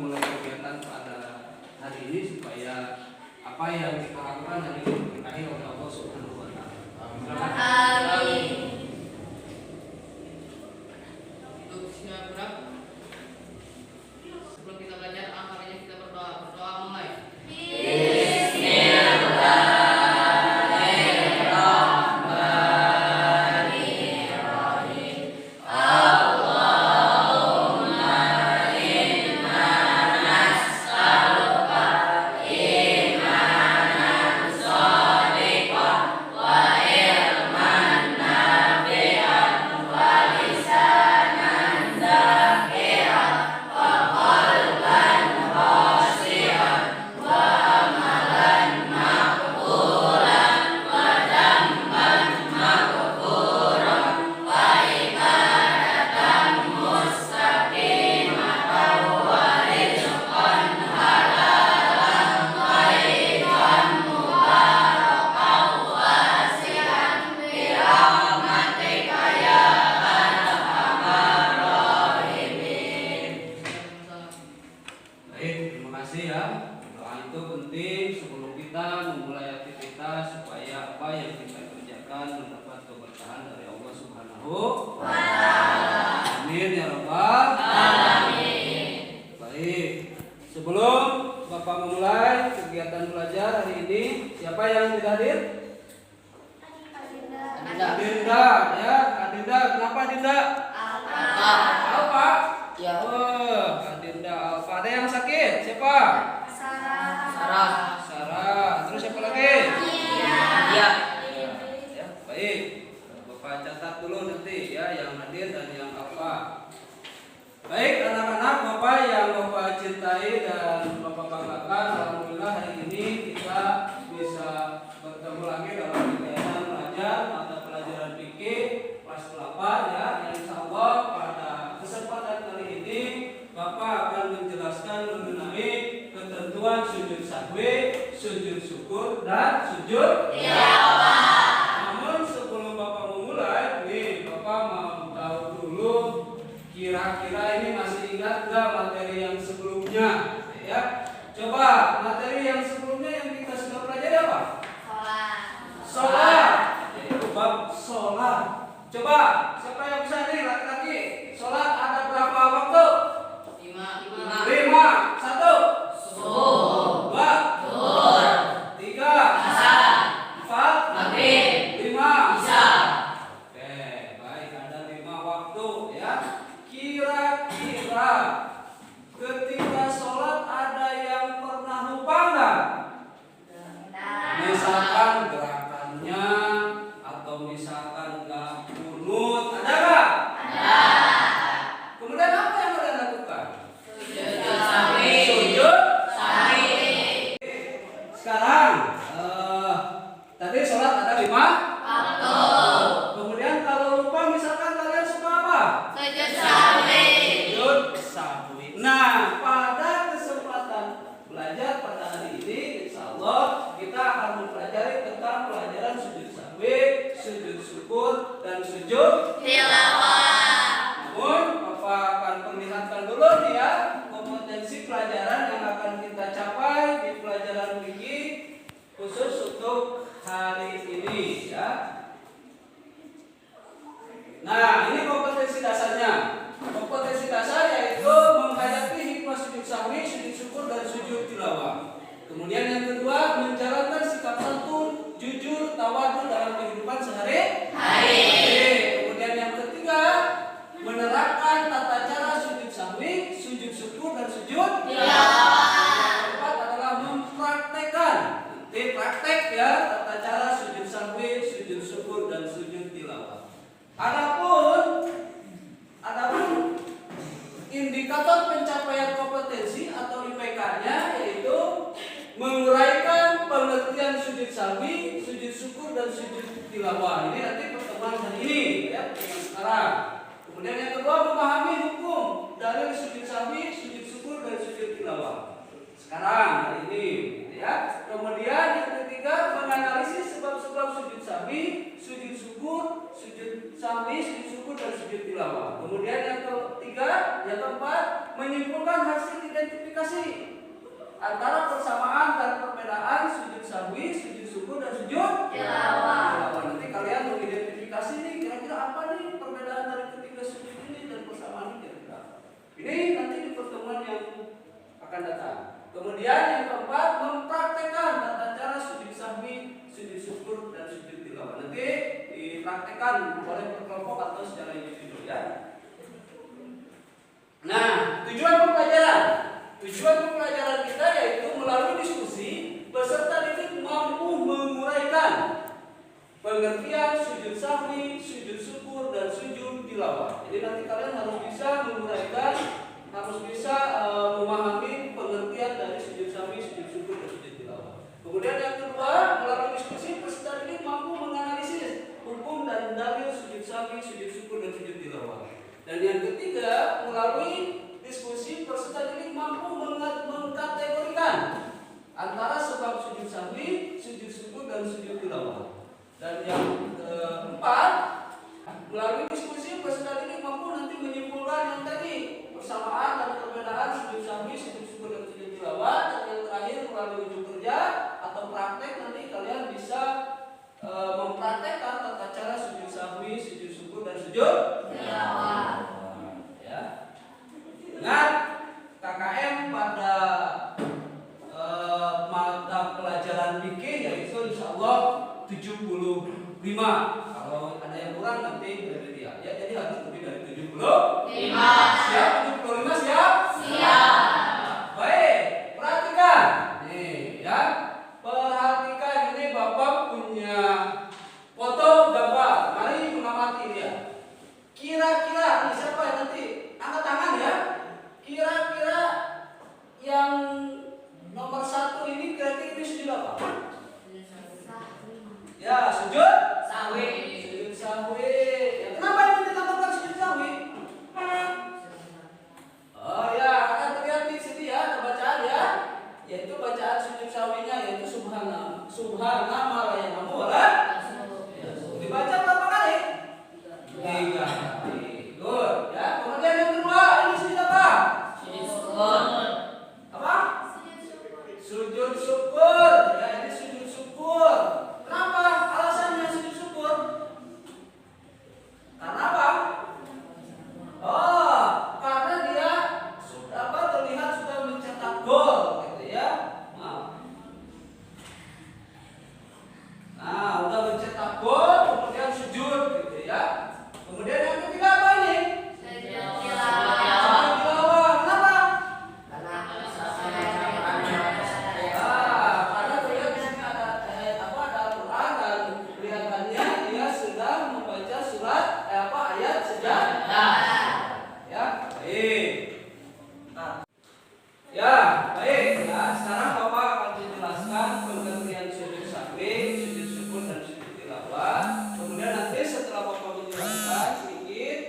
memulai kegiatan pada hari ini supaya apa yang kita lakukan hari ini diberkahi oleh Allah Subhanahu wa taala. Amin. Untuk siapa berapa? Sebelum kita belajar, angkanya kita berdoa mulai. Kemudian yang ketiga, yang keempat, menyimpulkan hasil identifikasi antara persamaan dan perbedaan sujud sahwi, sujud syukur dan sujud tilawah. Nanti kalian mengidentifikasi nih kira-kira apa nih perbedaan dari ketiga sujud ini dan persamaan ini kira-kira. Ini nanti di pertemuan yang akan datang. Kemudian yang keempat, mempraktekkan tata cara sujud sahwi, sujud syukur dan sujud tilawah. Nanti dipraktekkan oleh berkelompok atau secara individu ya. Nah, tujuan pembelajaran kita yaitu melalui diskusi peserta didik mampu menguraikan pengertian sujud sahwi, sujud syukur dan sujud tilawah. Jadi nanti kalian harus bisa menguraikan, harus bisa memahami pengertian dari sujud sahwi, sujud syukur dan sujud tilawah. Kemudian yang kedua, melalui diskusi peserta didik mampu menganalisis hukum dan dalil sujud sahwi, sujud syukur dan sujud tilawah. Dan yang ketiga, melalui diskusi peserta didik mampu mengkategorikan antara sebab sujud sahwi, sujud syukur dan sujud tilawah. Dan yang keempat, melalui diskusi peserta didik mampu nanti menyimpulkan yang tadi persamaan dan perbedaan sujud sahwi, sujud syukur dan sujud tilawah. Dan yang terakhir, melalui ujung kerja atau praktek nanti kalian bisa mempraktekkan tata cara sujud sahwi, sujud syukur dan sujud tilawah. Ya. Ingat KKM pada mata pelajaran fikih yaitu insyaallah 75. Kalau ada yang kurang nanti dari dia. Ya, jadi harus lebih dari 75. Siap 75 siap? Siap. Baik, perhatikan. Nih, ya. Perhatikan ini Bapak punya foto gambar. Mari mengamati dia. Kira-kira ini siapa yang nanti angkat tangan ya? Kira-kira yang nomor 1 ini kira-kira ini sujud apa? Ya, sujud sahwi. Sujud sahwi. Ya, kenapa ini dinamakan sujud sahwi? Oh ya, akan terlihat di sini ya, ada bacaan ya. Yaitu bacaan sujud sahwinya yaitu subhanallah layanamu wala. Dibaca berapa kali? 3 kali. Good. Ya, kemudian yang kedua, ini sujud apa? Sujud syukur. Apa? Sujud syukur. Ya, ini sujud syukur. Kenapa alasannya sujud syukur? Karena apa? Oh, karena dia terlihat sudah mencetak gol, gitu ya. Nah, udah mencetak gol, kemudian sujud, gitu ya. Kemudian yang ketiga apa ini? Sujud tilawah. Kenapa? Karena terlihat di sini ada Al-Quran dan kelihatannya dia sedang membaca surat ayat sejadah. Ya, baik. Ya, baik. Ya, sekarang Bapak akan menjelaskan pengertian sujud sahwi, sujud syukur dan sujud tilawah. Kemudian nanti setelah Bapak menjelaskan sedikit,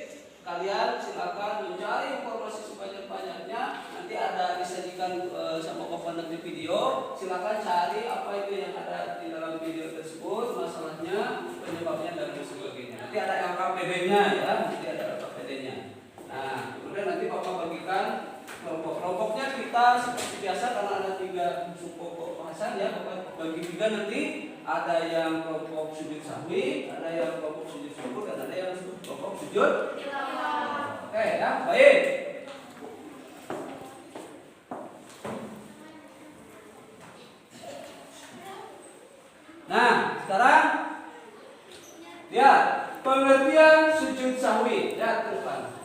kalian silakan mencari informasi sebanyak-banyaknya. Nanti ada disajikan sama Bapak nanti video. Silakan cari apa itu yang ada di dalam video tersebut, masalahnya, penyebabnya dan sebagainya. Nanti ada LKPD-nya ya, nanti ada LKPD-nya. Nah, kemudian nanti Bapak bagikan kelompok-kelompoknya kita seperti biasa karena ada 3 subkelompok bahasan ya, Bapak bagi 3 nanti. Ada yang kelompok sujud sahwi, ada yang kelompok sujud syukur, dan ada yang kelompok sujud tilawah. Oke ya, baik. Nah, sekarang lihat pengertian sujud sahwi. Lihat ke depan.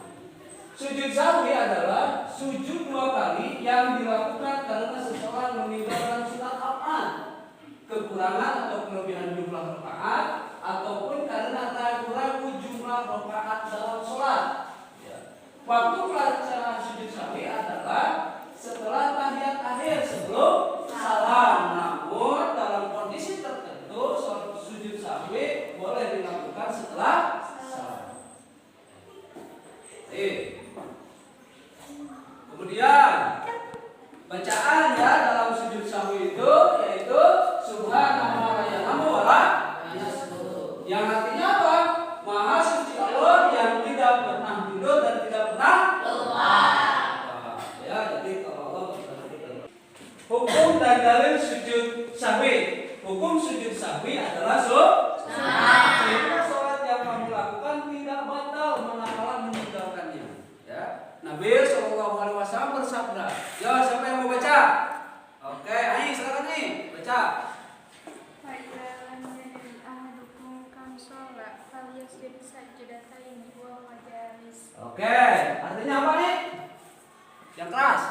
Sujud sahwi adalah sujud 2 kali yang dilakukan karena seseorang meninggalkan sunnah Al-Quran, kekurangan atau kelebihan jumlah rakaat, ataupun karena ragu-ragu jumlah rakaat dalam sholat. Waktu pelaksanaan sujud sahwi adalah setelah tahiyat akhir sebelum salam. Namun dalam kondisi tertentu sujud sahwi boleh dilakukan setelah salam. Kemudian bacaan ya dalam sujud sahwi itu yaitu subhanallah wala, yang artinya apa? Maha suci Allah yang tidak pernah tidur dan tidak pernah lupa. hukum dan dalil sujud sahwi. Hukum sujud sahwi adalah sehingga sholat yang kamu lakukan tidak batal manakala meninggalkannya. Ya, Nabi Shallallahu Alaihi Wasallam bersabda. Ya, siapa yang mau baca? Oke, ayo silakan nih baca. Oke, artinya apa nih? Yang keras.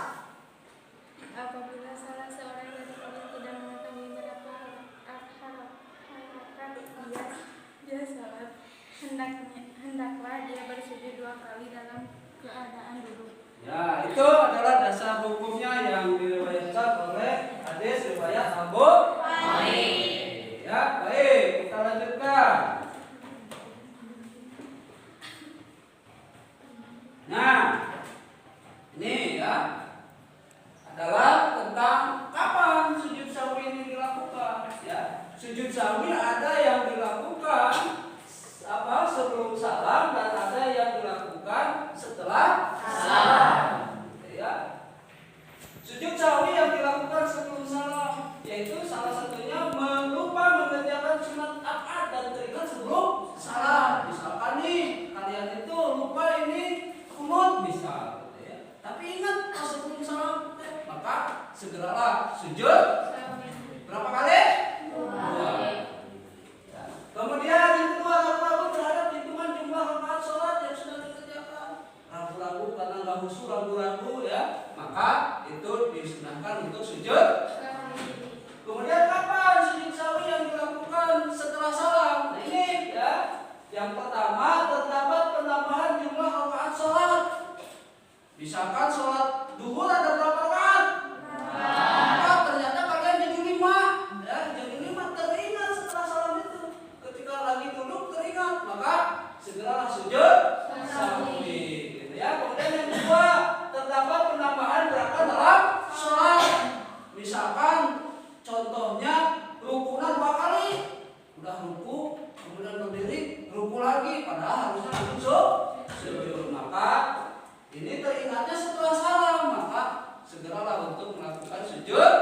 Apabila salah seorang dari kalian tidak mengetahui berapa harakat dia salat, hendaklah dia bersujud 2 kali dalam keadaan duduk. Ya, itu adalah dasar hukumnya yang diriwayatkan oleh hadis riwayat Abu Hurairah. Ya, baik, kita lanjutkan. Nah, ini ya adalah tentang kapan sujud sahwi ini dilakukan. Ya, sujud sahwi ada yang dilakukan sebelum salam dan ada yang dilakukan setelah salam. Ya, sujud sahwi yang dilakukan sebelum salam yaitu salah satunya lupa mengerjakan sunat abad dan teringat sebelum salam. Misalkan nih kalian itu lupa ini kunut misal, ya. Tapi ingat pas sebelum salam, maka segeralah sujud. Berapa kali? 2. Ya. Kemudian yang kedua, ragu-ragu terhadap hitungan jumlah rakaat sholat yang sudah dikerjakan. Ragu-ragu karena nggak khusyuk, ragu-ragu ya, maka itu disunahkan untuk sujud. Kemudian kapan sujud sahwi yang dilakukan setelah salam? Nah ini ya. Yang pertama, terdapat penambahan jumlah rakaat sholat. Misalkan sholat duhur ada berapa rakaat? Ternyata kalian jadi 5, ya, jadi 5 teringat setelah salam itu. Ketika lagi duduk teringat, maka segeralah sujud sahwi. Gitu ya. Kemudian yang kedua, terdapat penambahan gerakan dalam sholat. Misalkan contohnya rukunan 2 kali, udah ruku, kemudian berdiri, ruku lagi, padahal harusnya langsung sujud. Maka ini teringatnya setelah salam, maka segeralah untuk melakukan sujud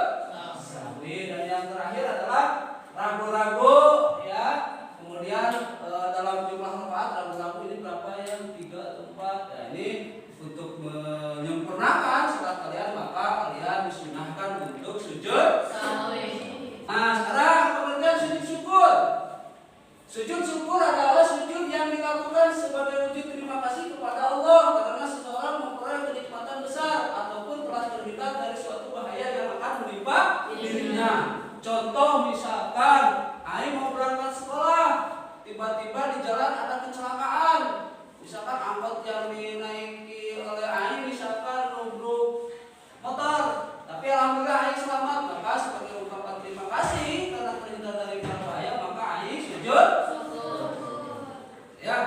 sahwi. Dan yang terakhir adalah ragu-ragu, ya. Kemudian dalam jumlah rakaat ragu-ragu ini berapa, yang 3 atau 4. Nah, ini untuk menyempurnakan salat kalian, maka kalian disunahkan untuk sujud sahwi. Nah, sekarang kemudian sujud syukur. Sujud syukur adalah sujud yang dilakukan sebagai wujud terima kasih kepada Allah karena seseorang memperoleh kenikmatan besar ataupun telah terhindar dari suatu bahaya yang akan menimpa dirinya. Contoh misalkan, Ai mau berangkat sekolah, tiba-tiba di jalan ada kecelakaan. Misalkan angkot yang dinaiki oleh Ai misalkan nubruk motor, tapi alhamdulillah Ai selamat. Maka sebagai ungkapan terima kasih karena terhindar dari bahaya, maka Ai sujud. Ya,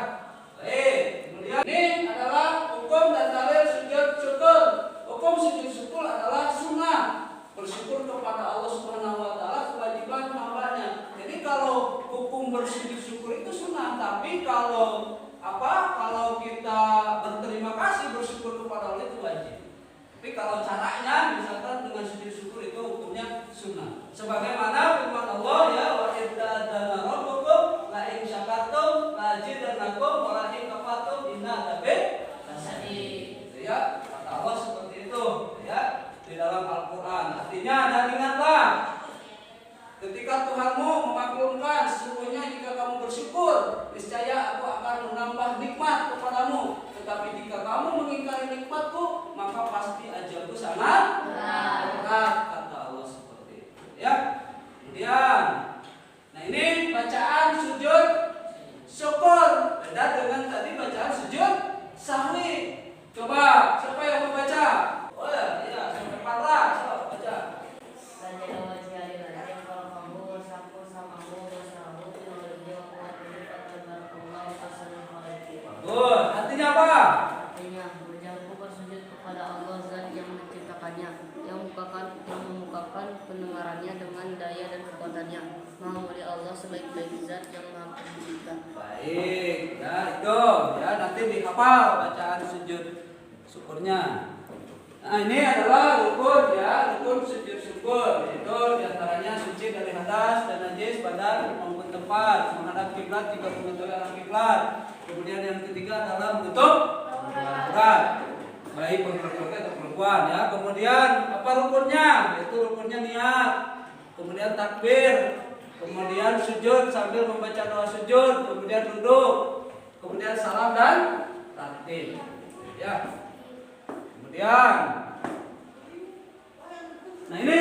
baik. Kemudian ini adalah hukum dan dalil sujud syukur. Hukum sujud syukur adalah sunnah. Bersyukur kepada Allah Subhanahu Wa Taala kewajiban hambanya. Jadi kalau hukum bersujud syukur itu sunnah, tapi kalau kalau kita berterima kasih bersyukur kepada Allah itu wajib. Tapi kalau caranya misalkan dengan sujud syukur itu hukumnya sunnah. Sebagaimana firman Allah ya, wa idza dana rabbukum la in syakartum la azidannakum wa la in kafartum inna adzabi lasyadid. Ya, kata Allah seperti itu ya di dalam Al-Qur'an. Artinya dan ingatlah ketika Tuhanmu memaklumkan sesungguhnya jika kamu bersyukur niscaya aku akan menambah nikmat kepadamu. Tetapi jika kamu mengingkari nikmatku maka pasti ajalku sangat berat, kata Allah seperti itu ya. Kemudian nah ini bacaan sujud syukur beda dengan tadi bacaan sujud sahwi. Coba siapa yang mau baca? Oh ya, sampai Parra, coba baca. Artinya apa? Artinya berjangkau bersujud kepada Allah Zat yang menciptakannya, yang memukakan pendengarannya dengan daya dan kekuatannya. Maha mulia Allah sebaik-baik Zat yang Maha Pencipta. Baik, ya itu ya nanti dihafal bacaan sujud syukurnya. Nah ini adalah rukun ya, rukun sujud syukur. badan maupun tempat, menghadap kiblat jika mengetahui arah kiblat. Kemudian yang ketiga adalah menutup aurat, baik laki-laki atau perempuan ya. Kemudian apa rukunnya? Yaitu rukunnya niat, kemudian takbir, kemudian sujud sambil membaca doa sujud, kemudian duduk, kemudian salam dan takbir. Ya. Kemudian, nah ini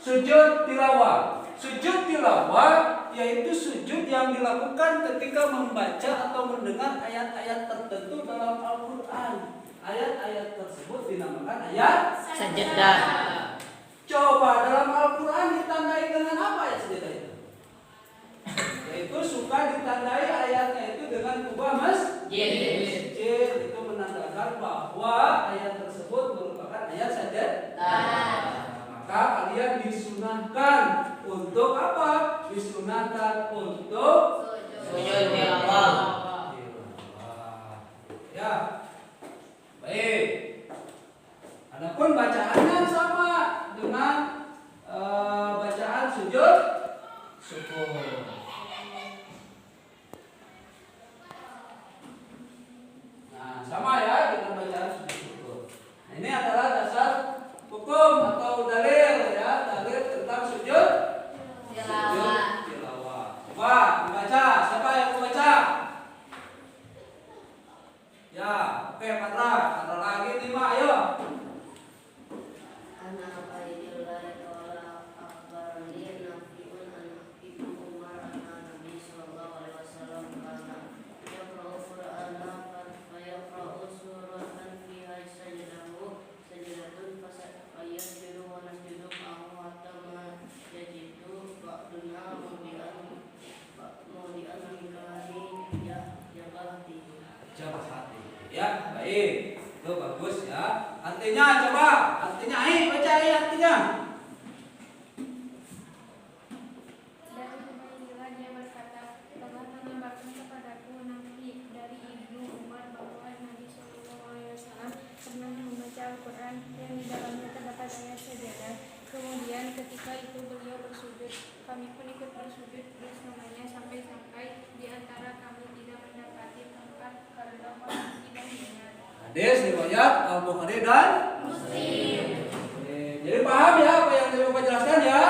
sujud tilawah. Sujud tilawah yaitu sujud yang dilakukan ketika membaca atau mendengar ayat-ayat tertentu dalam Al-Quran. Ayat-ayat tersebut dinamakan ayat Sajadah. Coba dalam Al-Quran ditandai dengan apa ayat sajadah itu? Yaitu suka ditandai ayatnya itu dengan kubah masjid. Itu menandakan bahwa ayat tersebut merupakan ayat sajadah. Maka kalian disunahkan untuk apa? Disunahkan untuk Sujud tilawah. Ya, baik. Adapun bacaannya sama dengan bacaan sujud syukur. Nah, sama ya dengan bacaan sujud syukur. Nah, ini adalah dasar hukum atau dalil ya, dalil tentang sujud tilawah. Coba dibaca, siapa yang membaca? Ya, oke Patra lagi 5, ayo. Ya, baik. Itu bagus ya. Artinya coba, artinya baca artinya. Dari Ubaidillah dia berkata, telah mengabarkan kepadaku Nafi dari Ibnu Umar bahwa Nabi SAW pernah membaca Al-Quran yang di dalamnya terdapat ayat sajadah. Kemudian ketika itu beliau bersujud, kami pun ikut bersujud bersamanya sampai-sampai di antara kami tidak mendapati tempat karena posisi bahunya. Hadis riwayat Al-Bukhari dan Muslim. Jadi paham ya apa yang saya mau jelaskan ya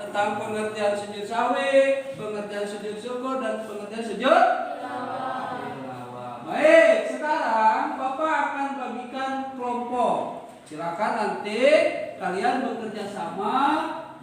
tentang pengertian sujud sahwi, pengertian sujud syukur dan pengertian sujud tilawah. Baik, sekarang Bapak akan bagikan kelompok. Silakan nanti kalian bekerja sama,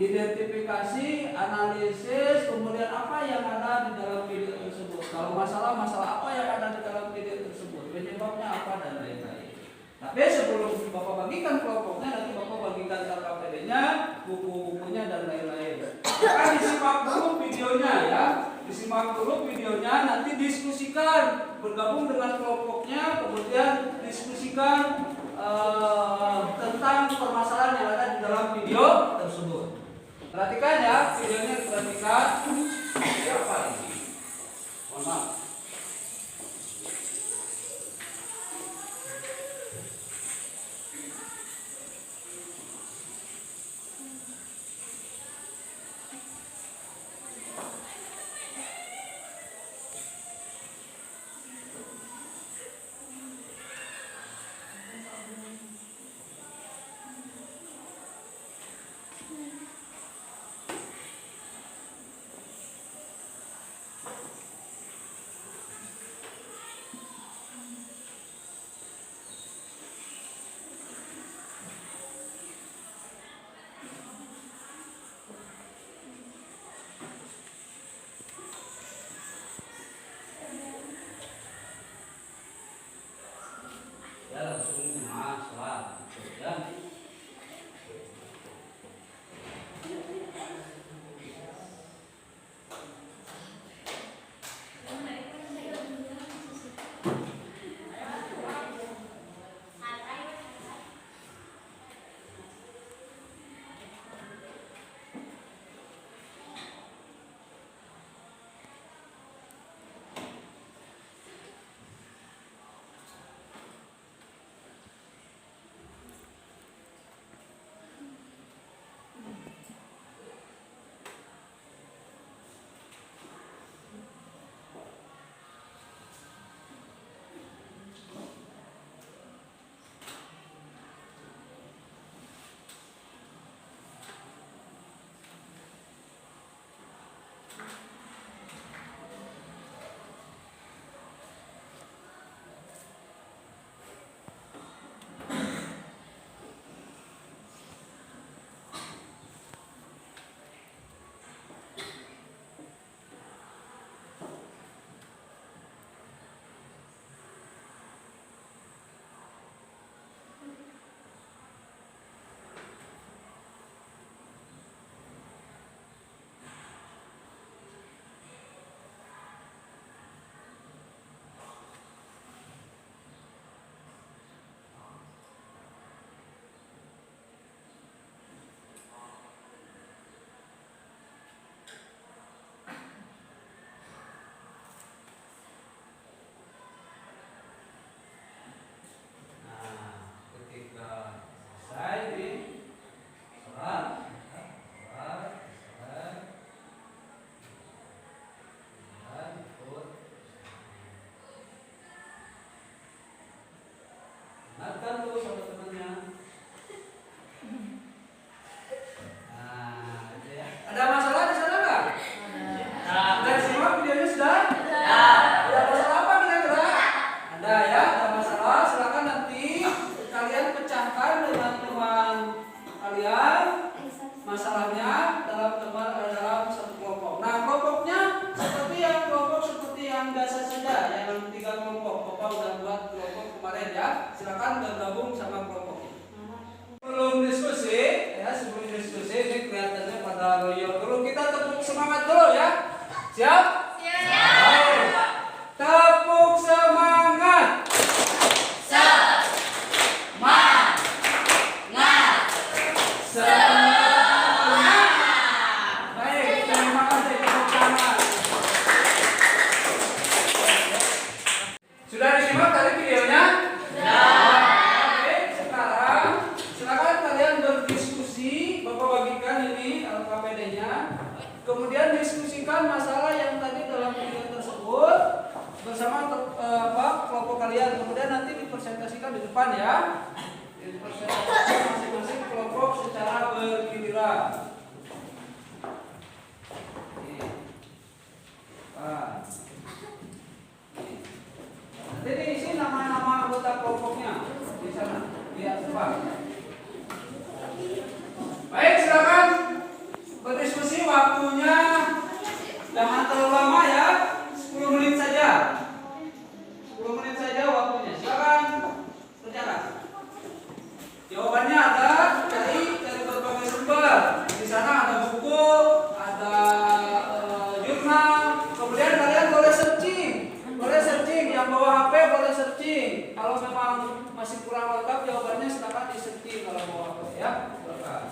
identifikasi, analisis, kemudian apa yang ada di dalam video tersebut. Kalau masalah apa yang ada di dalam video tersebut, penyebabnya apa dan lain-lain. Tapi sebelum Bapak bagikan kelompoknya, nanti Bapak bagikan KKPD-nya, buku-bukunya dan lain-lain. Maka disimak dulu videonya ya, disimak dulu videonya, nanti diskusikan, bergabung dengan kelompoknya, kemudian diskusikan tentang permasalahan yang ada di dalam video tersebut. Perhatikan ya, videonya perhatikan. Siapa ini? Mohon maaf. Ya langsung sholat ya. masalahnya dalam satu kelompok. Nah, kelompoknya seperti yang biasa saja, yang 3 kelompok. Bapak udah buat kelompok kemarin ya. Silakan bergabung sama kelompoknya. Sebelum diskusi, ini kelihatannya pada loyo dulu. Kita tepuk semangat dulu ya. Siap? Siap. Baik. Tepuk semangat. Baik, terima kasih tepuk tangan. Sudah disimak tadi videonya? Oke, sekarang silakan kalian berdiskusi. Bapak bagikan ini LKPD-nya. Kemudian diskusikan masalah yang tadi dalam video tersebut bersama kelompok kalian. Kemudian nanti dipresentasikan di depan ya. Dipresentasikan masing-masing kelompok secara bergiliran. Nanti diisi nama-nama anggota kelompoknya di sana. Lihat depan. Baik, silakan berdiskusi. Waktunya jangan terlalu lama ya. 10 menit saja. 10 menit saja waktunya. Silakan berjalan. Jawabannya ada dari berbagai sumber. Di sana ada buku, ada jurnal. Kemudian kalian boleh searching. Yang bawa HP boleh searching. Kalau memang masih kurang lengkap jawabannya, silakan di searching kalau bawa HP ya. Silakan.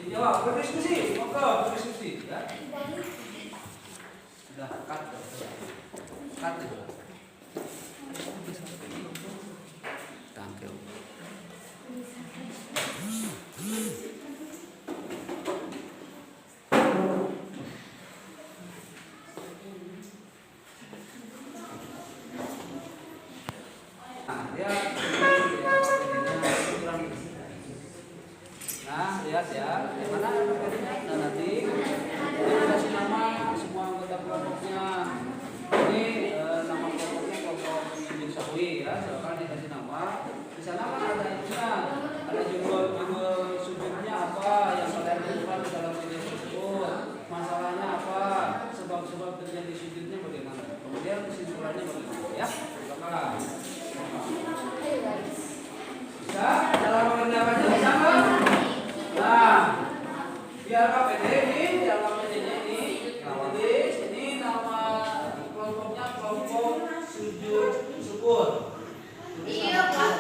Dijawab, berdiskusi, monggo berdiskusi ya. Sudah cut. Tangkel. Nah, lihat ya, mana nah, nanti kita kasih nama semua anggota kelompoknya. Ini nama kelompoknya kelompok sujud sahwi ya, silakan dikasih nama. Di sana kan ada itunya, ada judul sujudnya apa yang kalian temukan di dalam video tersebut, masalahnya apa, sebab-sebab terjadi sujudnya bagaimana, kemudian kesimpulannya bagaimana ya, silakan. Bisa dalam mengerjakannya bisa nggak? Nah, biar KPD ini, tulis ini nama kelompoknya kelompok sujud syukur. Iya, Pak.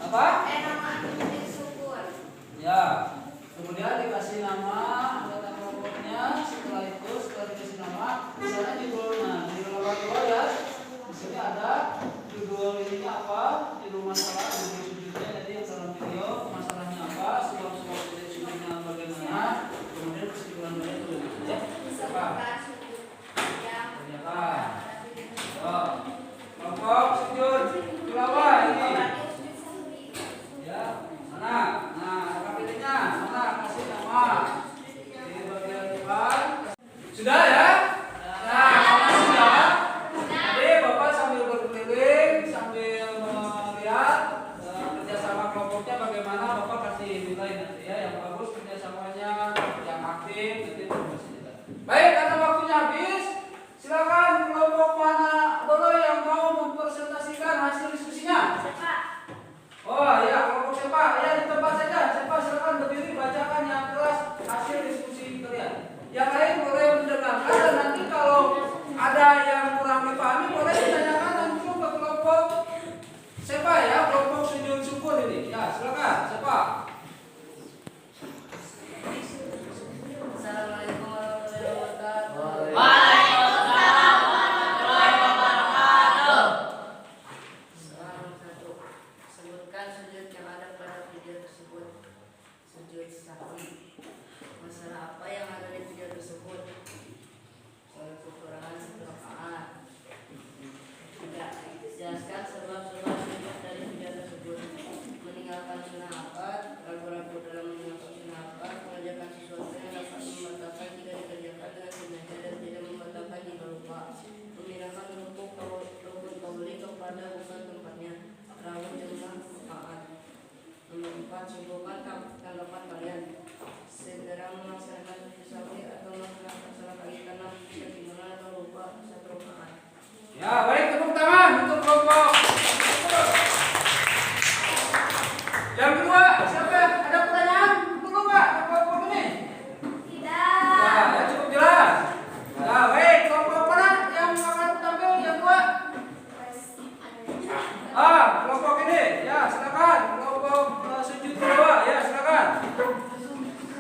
Apa? Nama sujud syukur. Ya. Kemudian dikasih nama anggota kelompoknya. Setelah dikasih nama, di sana judulnya, judul nomor 2 ya. Di sini ada judul ininya apa? Judul masalah, judul sujudnya. Jadi yang dalam video masalahnya apa? Sebab-sebab sujudnya bagaimana? Kemudian kesimpulan dari itu ya. Apa? Ternyata. Oh, kelompok sujud tilawah ini. Ya, mana? Nah, kapilnya mana? Kasih nama. Di bagian depan. Sudah ya? Nah, kalau sudah, jadi Bapak sambil berkeliling, sambil melihat kerjasama kelompoknya bagaimana, Bapak kasih nilai nanti ya, yang bagus kerjasamanya, yang aktif, nanti informasinya. Baik, karena waktunya habis, silakan kelompok mana dulu yang mau mempresentasikan hasil diskusinya. Oh ya, kelompok siapa? Ya di tempat saja. Siapa silakan berdiri bacakan yang kelas hasil diskusi kalian. Yang lain boleh mendengarkan dan nanti kalau ada yang kurang dipahami boleh ditanyakan langsung ke kelompok siapa ya, kelompok sujud syukur ini. Ya silakan. Siapa? Assalamualaikum warahmatullahi wabarakatuh. Waalaikumsalam warahmatullahi wabarakatuh. Soal 1. Sebutkan sujud yang ada pada video tersebut. Sujud sahwi. Masalah apa yang ada di video tersebut? Soal kekurangan rakaat. Tidak. Jelaskan sebab-sebab sujud dari video tersebut. Meninggalkan sunnah akad, ragu-ragu dalam meninggalkan sunnah akad, mengerjakan sesuatu yang dapat membatalkan jika dikerjakan dengan sengaja dan tidak membatalkan jika lupa. Memindahkan rukun qauli kepada bukan tempatnya. Rawu jumlah rakaat. Nomor 4. Simpulkan mengandalkan kalian segera melaksanakan sujud sahwi atau melaksanakan salat lagi karena ketinggalan atau lupa satu rakaat. Ya, baik, tepuk tangan untuk kelompok. Yang kedua, siapa? Ada pertanyaan? Tunggu Pak, kelompok ini. Tidak. Ya, cukup jelas. Ya, baik, kelompok mana yang akan tampil yang kedua? Kelompok ini. Ya, silakan. Kelompok sujud kedua. Ya, silakan.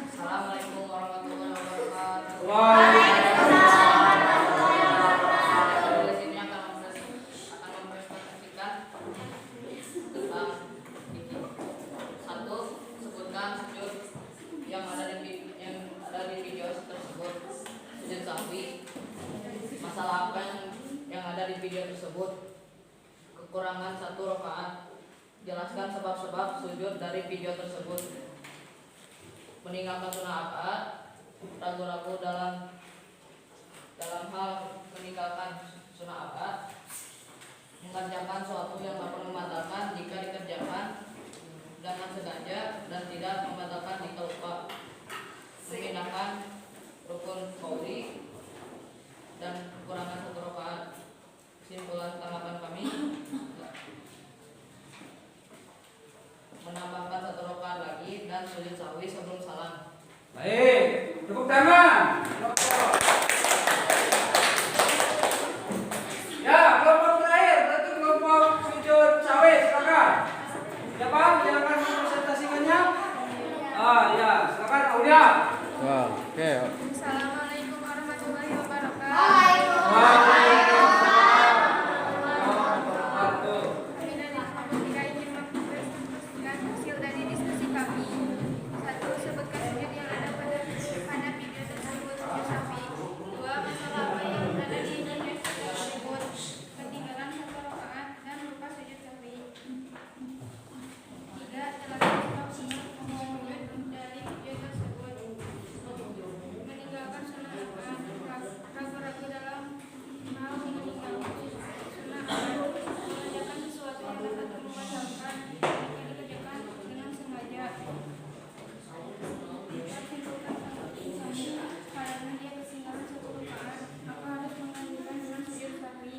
Assalamualaikum warahmatullahi wabarakatuh. Di sini akan mempresentasikan tentang satu, sebutkan sujud yang ada di video tersebut. Sujud sahwi. Masalah apa yang ada di video tersebut? Kekurangan satu rakaat. Jelaskan sebab-sebab sujud dari video tersebut. Meninggalkan sunnah rakaat. Ragu-ragu dalam hal meninggalkan sunnah rakaat. Mengerjakan suatu yang dapat membatalkan jika dikerjakan dengan sengaja dan tidak membatalkan jika lupa. Memindahkan rukun qauli dan kekurangan satu rakaat. Simpulan tanggapan kami, menambahkan satu rakaat lagi dan sujud sahwi sebelum salam. Baik, tepuk tangan. Ya, kelompok terakhir berarti kelompok sujud sahwi, silakan. Siapa yang akan mempresentasikannya? Ya, silakan Aulia. Assalamualaikum warahmatullahi wabarakatuh. Kami dari kelompok 3 ingin mempresentasikan hasil dari diskusi kami. 1. Sebutkan sujud yang ada pada video tersebut, sujud sahwi. 2. Masalah apa yang ada di video tersebut, ketinggalan satu rakaat dan lupa sujud sahwi. 3. Jelaskan sebab-sebab sujud dari video tersebut. Meninggalkan sunnah rakaat. Ragu-ragu dalam hal meninggalkan sunnah rakaat. Mengerjakan sesuatu yang dapat membatalkan jika dikerjakan dengan sengaja. Simpulkan karena dia ketinggalan satu rakaat, maka harus menggantikan dengan sujud sahwi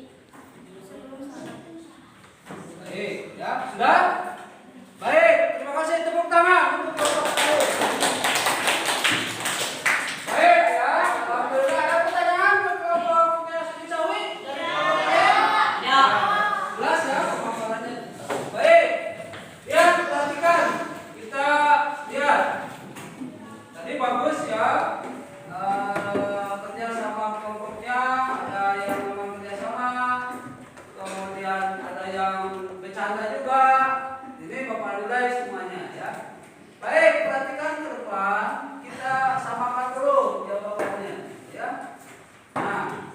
sebelum salam. Baik, ya, sudah? Baik, terima kasih, tepuk tangan untuk kelompok satu. Baik, ya, alhamdulillah. Ada pertanyaan untuk kelompoknya sujud sahwi? Dari kelompok lain? Ya. Jelas ya pemaparannya. Baik, lihat, perhatikan. Kita lihat. Tadi bagus ya. Kerja sama kelompoknya, ada yang memang kerja sama, kemudian ada yang bercanda juga. Ini Bapak nilai semuanya ya. Baik, perhatikan ke depan. Kita samakan dulu jawabannya ya. Nah,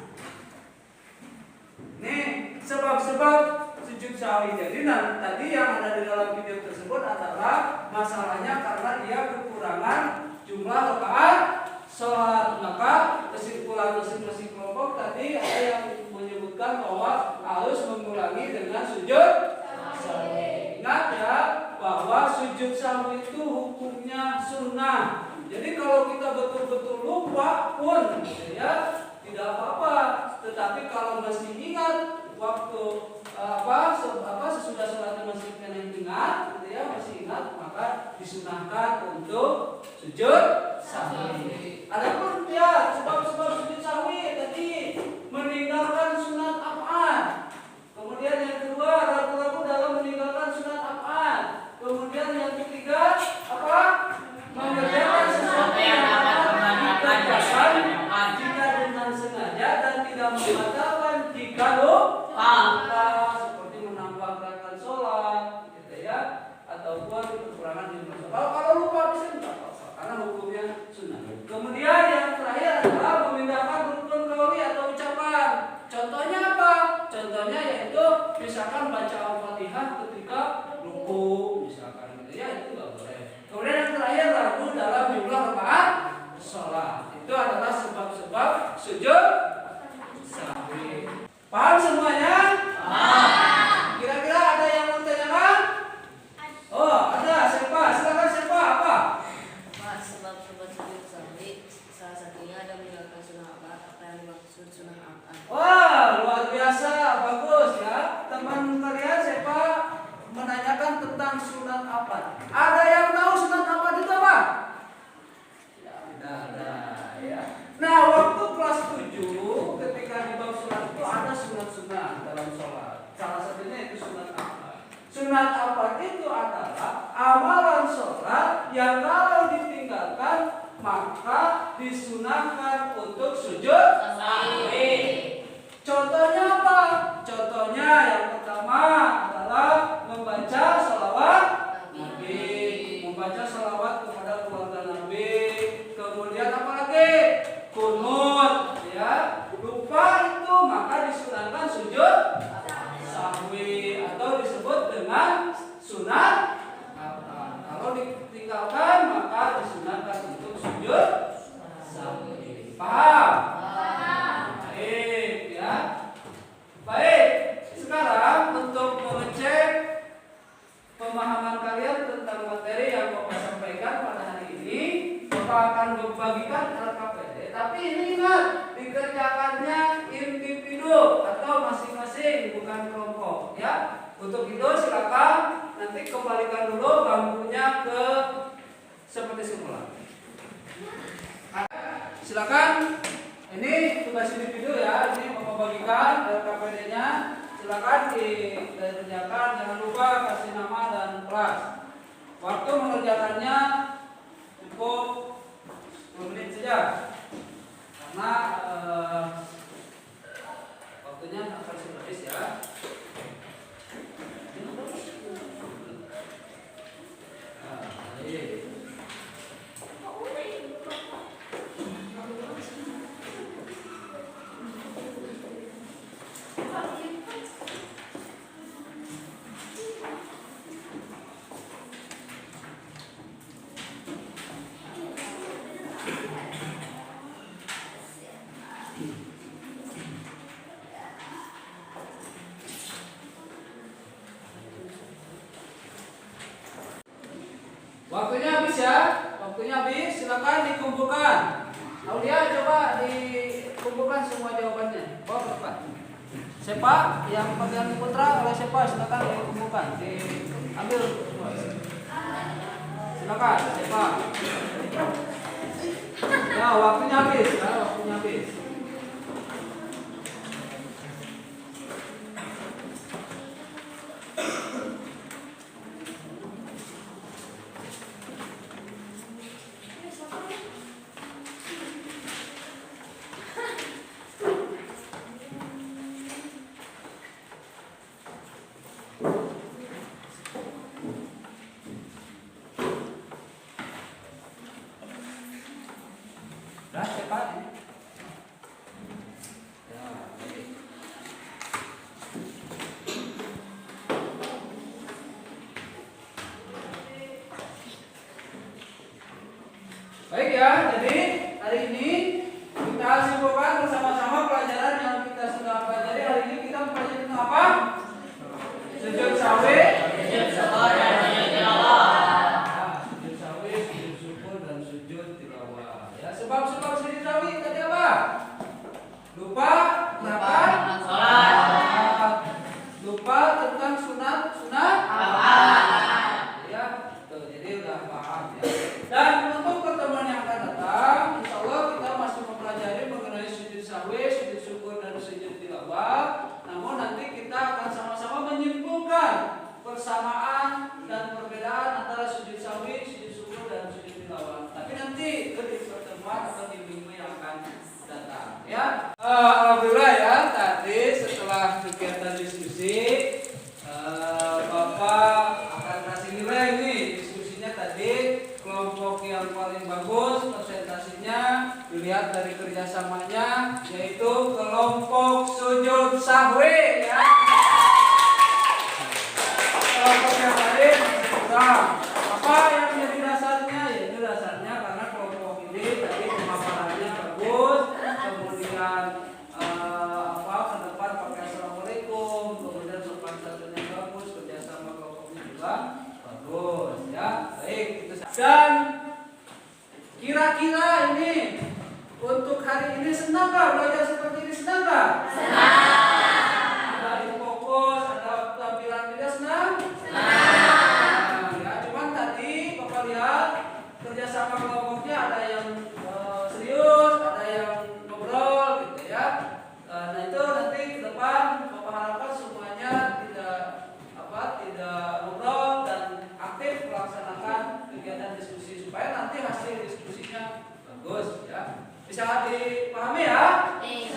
ini sebab-sebab sujud sahwi. Jadi tadi yang ada di dalam video tersebut adalah masalahnya karena dia kekurangan jumlah rakaat sholat. Maka kesimpulan masing-masing kelompok tadi ada yang menyebutkan bahwa harus mengulangi dengan sujud sahwi. Ingat ya bahwa sujud sahwi itu hukumnya sunnah. Jadi kalau kita betul-betul lupa pun ya tidak apa-apa. Tetapi kalau masih ingat waktu sesudah sholatnya masih kena ingat, gitu ya, masih ingat, maka disunahkan untuk sujud sahwi. Adapun ya sebab-sebab sujud sahwi tadi meninggalkan sunat apaan. Kemudian yang kedua ragu-ragu dalam meninggalkan sunat apaan. Kemudian yang ketiga apa? Mengerjakan sesuatu yang dapat dikerjakan jika dengan sengaja dan tidak membatalkan jika lupa. Seperti menambah gerakan sholat, gitu ya, ataupun kekurangan jumlah sholat. Kalau lupa bisa tidak apa-apa karena hukumnya sunnah. Kemudian yang terakhir adalah memindahkan rukun qauli atau ucapan. Contohnya apa? disunahkan untuk sujud sahwi. Contohnya apa? Contohnya yang pertama adalah membaca sholawat Nabi, membaca sholawat kepada keluarga Nabi. Kemudian apa lagi? Kunut, ya. Lupa itu maka disunahkan sujud sahwi atau disebut dengan sunat. Kalau ditinggalkan maka disunahkan untuk sujud sahwi. Paham? Baik, ya. Baik, sekarang untuk mengecek pemahaman kalian tentang materi yang Bapak sampaikan pada hari ini, Bapak akan membagikan LKPD. Tapi ini ingat, dikerjakannya individu atau masing-masing, bukan kelompok, ya. Untuk itu silakan nanti kembalikan dulu bangkunya ke seperti semula. Silakan. Ini tugas individu ya, ini Bapak bagikan LKPD-nya. Silakan dikerjakan, jangan lupa kasih nama dan kelas. Waktu mengerjakannya cukup 10 menit saja, karena waktunya akan sudah habis ya. Waktunya habis ya, waktunya habis. Silakan dikumpulkan. Aulia coba dikumpulkan semua jawabannya. Bawa ke depan. Siapa yang bagian putra oleh siapa? Silakan dikumpulkan. Diambil semua. Silakan. Siapa? Ya, waktunya habis. Ya, waktunya habis. Baik ya, jadi hari ini kita simpulkan bersama-sama pelajaran yang kita sudah pelajari. Hari ini kita mempelajari tentang apa? Sujud sahwi, sujud syukur dan sujud tilawah. Sujud sahwi, sujud syukur dan sujud tilawah. Ya, sebab-sebab sujud sahwi tadi apa? Lupa melakukan salat. Lupa tentang sunat ya, tuh, jadi udah paham ya. Dan untuk pertemuan yang akan datang, insya Allah kita masih mempelajari mengenai sujud sahwi, sujud syukur dan sujud tilawah. Namun nanti kita akan sama-sama menyimpulkan persamaan dan perbedaan antara sujud sahwi, sujud syukur dan sujud tilawah. Tapi nanti di pertemuan atau di minggu yang akan datang. Ya, alhamdulillah ya. Tadi setelah kegiatan diskusi, Bapak akan kasih nilai nih. Diskusinya tadi kelompok yang paling bagus presentasinya dilihat dari kerjasamanya, yaitu kelompok sujud sahwi ya. Kelompok yang lain kurang. Apa yang menjadi dasarnya? Yaitu dasarnya karena kelompok ini tadi pemaparannya bagus, kemudian ke depan pakai assalamualaikum, kemudian sopan santunnya bagus, kerjasama kelompoknya juga bagus ya. Baik, itu saja. Dan kira-kira ini untuk hari ini senang nggak belajar seperti ini? Senang nggak? Senang. Ada fokus, ada tampilan tidak senang? Senang. Ya, cuman tadi Bapak lihat kerjasama kelompoknya ada yang serius, ada yang ngobrol gitu ya. Nah itu nanti ke depan Bapak harapkan semuanya tidak ngobrol dan aktif melaksanakan kegiatan diskusi supaya nanti hasil diskusinya bagus. Bagus ya. Bisa dipahami ya? Iya.